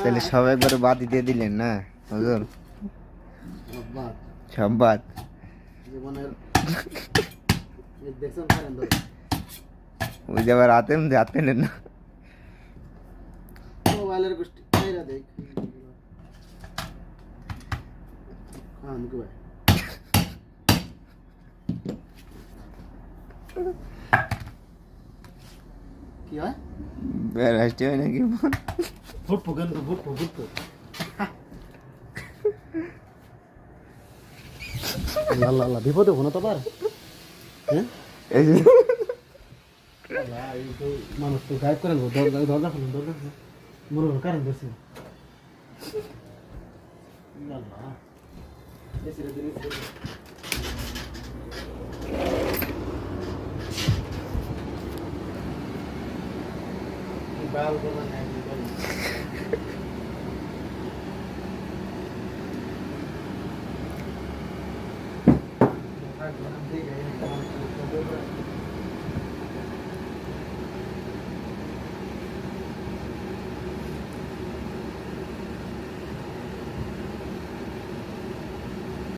তাহলে সব একবারে বাদ দিয়ে দিলেন না হুজুর? সব বাদ ওই যে আবার হাতে হাত পেলেন না। মোবাইলের গোষ্ঠী দেখ কি হয় বেরাসটি হয় নাকি? ফুটবো কিন্তু ফুটবো আল্লাহ আল্লাহ বিপদে হবো না তো আবার। হ্যাঁ মানুষ তো গায়েব করে নেবো। দরজা খুলুন মনে হয় কারণ ধরছি